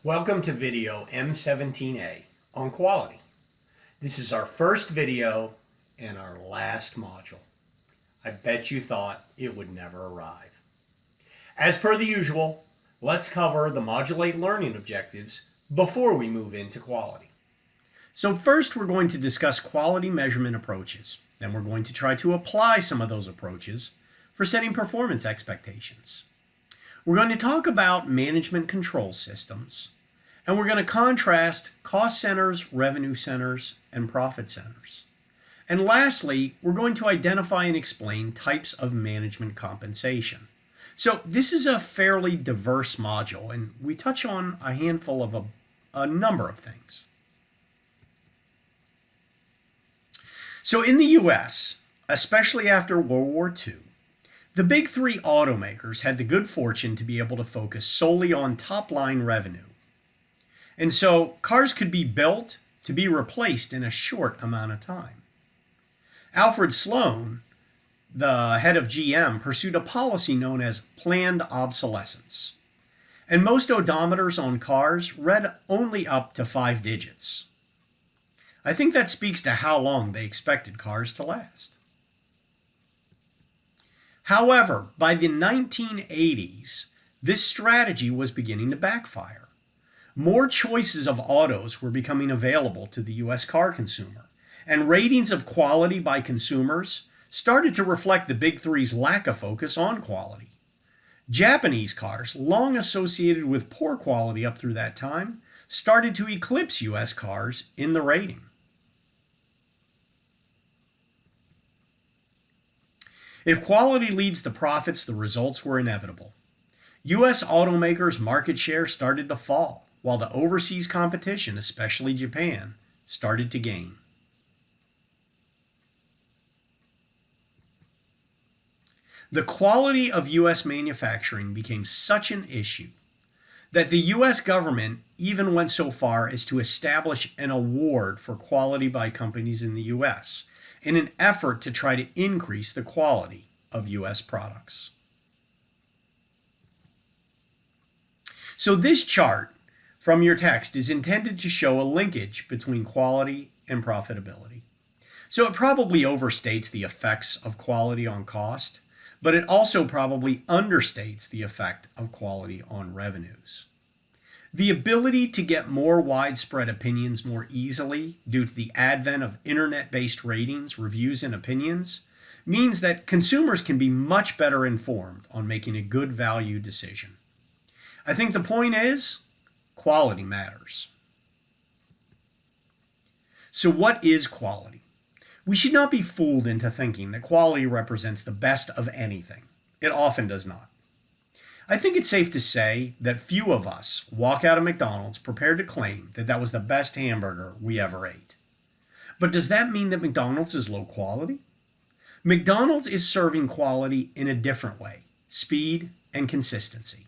Welcome to video M17A on quality. This is our first video and our last module. I bet you thought it would never arrive. As per the usual, let's cover the Module 8 learning objectives before we move into quality. So first we're going to discuss quality measurement approaches. Then we're going to try to apply some of those approaches for setting performance expectations. We're going to talk about management control systems, and we're going to contrast cost centers, revenue centers, and profit centers. And lastly, we're going to identify and explain types of management compensation. So this is a fairly diverse module, and we touch on a handful of a number of things. So in the US, especially after World War II, the big three automakers had the good fortune to be able to focus solely on top-line revenue. And so cars could be built to be replaced in a short amount of time. Alfred Sloan, the head of GM, pursued a policy known as planned obsolescence. And most odometers on cars read only up to 5 digits. I think that speaks to how long they expected cars to last. However, by the 1980s, this strategy was beginning to backfire. More choices of autos were becoming available to the US car consumer, and ratings of quality by consumers started to reflect the big three's lack of focus on quality. Japanese cars, long associated with poor quality up through that time, started to eclipse US cars in the rating. If quality leads to profits, the results were inevitable. U.S. automakers' market share started to fall, while the overseas competition, especially Japan, started to gain. The quality of U.S. manufacturing became such an issue that the U.S. government even went so far as to establish an award for quality by companies in the U.S., in an effort to try to increase the quality of U.S. products. So this chart from your text is intended to show a linkage between quality and profitability. So it probably overstates the effects of quality on cost, but it also probably understates the effect of quality on revenues. The ability to get more widespread opinions more easily due to the advent of internet-based ratings, reviews, and opinions means that consumers can be much better informed on making a good value decision. I think the point is, quality matters. So what is quality? We should not be fooled into thinking that quality represents the best of anything. It often does not. I think it's safe to say that few of us walk out of McDonald's prepared to claim that that was the best hamburger we ever ate. But does that mean that McDonald's is low quality? McDonald's is serving quality in a different way: speed and consistency.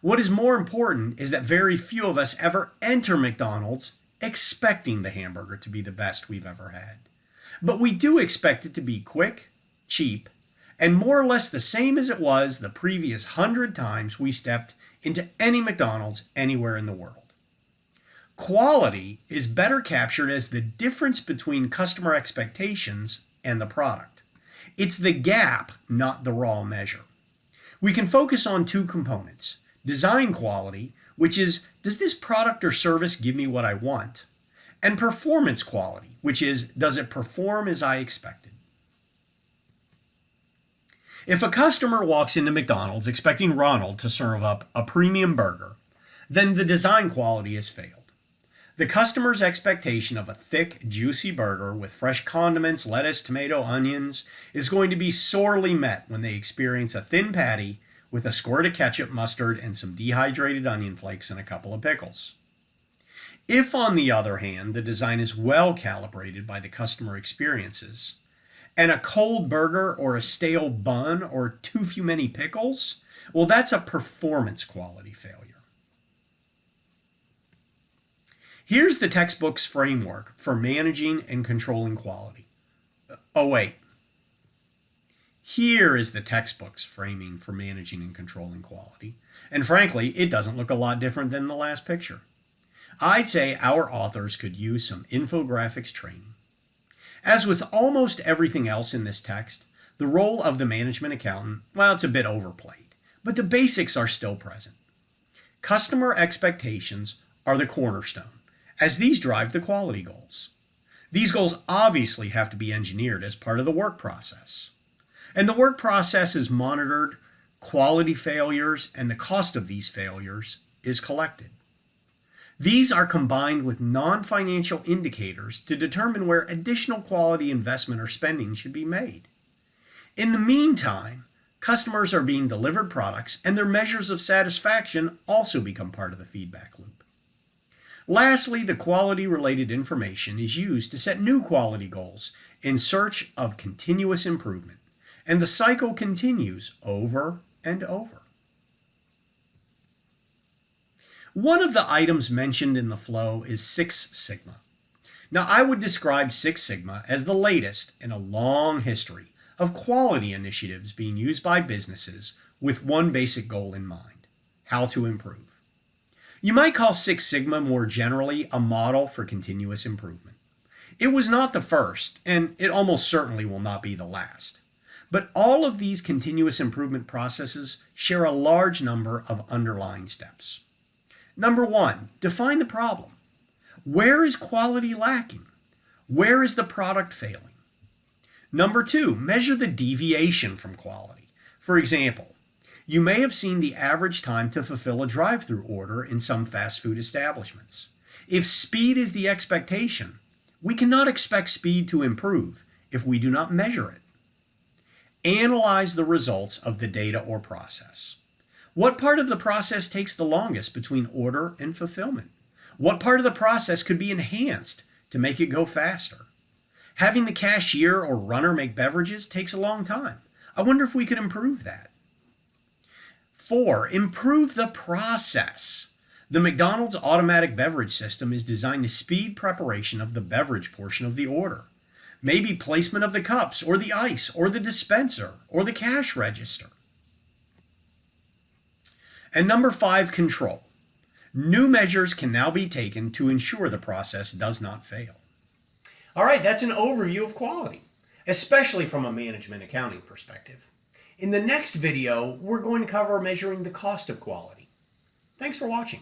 What is more important is that very few of us ever enter McDonald's expecting the hamburger to be the best we've ever had. But we do expect it to be quick, cheap, and more or less the same as it was the previous 100 times we stepped into any McDonald's anywhere in the world. Quality is better captured as the difference between customer expectations and the product. It's the gap, not the raw measure. We can focus on two components: design quality, which is, does this product or service give me what I want? And performance quality, which is, does it perform as I expected? If a customer walks into McDonald's expecting Ronald to serve up a premium burger, then the design quality has failed. The customer's expectation of a thick, juicy burger with fresh condiments, lettuce, tomato, onions is going to be sorely met when they experience a thin patty with a squirt of ketchup, mustard, and some dehydrated onion flakes and a couple of pickles. If, on the other hand, the design is well calibrated by the customer experiences, and a cold burger or a stale bun or too few many pickles, well, that's a performance quality failure. Here's the textbook's framework for managing and controlling quality. Oh wait, Here is the textbook's framing for managing and controlling quality. And frankly, it doesn't look a lot different than the last picture. I'd say our authors could use some infographics training. As with almost everything else in this text, the role of the management accountant, well, it's a bit overplayed, but the basics are still present. Customer expectations are the cornerstone, as these drive the quality goals. These goals obviously have to be engineered as part of the work process. And the work process is monitored, quality failures and the cost of these failures is collected. These are combined with non-financial indicators to determine where additional quality investment or spending should be made. In the meantime, customers are being delivered products and their measures of satisfaction also become part of the feedback loop. Lastly, the quality-related information is used to set new quality goals in search of continuous improvement, and the cycle continues over and over. One of the items mentioned in the flow is Six Sigma. Now, I would describe Six Sigma as the latest in a long history of quality initiatives being used by businesses with one basic goal in mind: how to improve. You might call Six Sigma more generally a model for continuous improvement. It was not the first, and it almost certainly will not be the last. But all of these continuous improvement processes share a large number of underlying steps. Number one, define the problem. Where is quality lacking? Where is the product failing? Number two, measure the deviation from quality. For example, you may have seen the average time to fulfill a drive-through order in some fast food establishments. If speed is the expectation, we cannot expect speed to improve if we do not measure it. Analyze the results of the data or process. What part of the process takes the longest between order and fulfillment? What part of the process could be enhanced to make it go faster? Having the cashier or runner make beverages takes a long time. I wonder if we could improve that. 4, improve the process. The McDonald's automatic beverage system is designed to speed preparation of the beverage portion of the order. Maybe placement of the cups or the ice or the dispenser or the cash register. And number 5, control. New measures can now be taken to ensure the process does not fail. All right, that's an overview of quality, especially from a management accounting perspective. In the next video, we're going to cover measuring the cost of quality. Thanks for watching.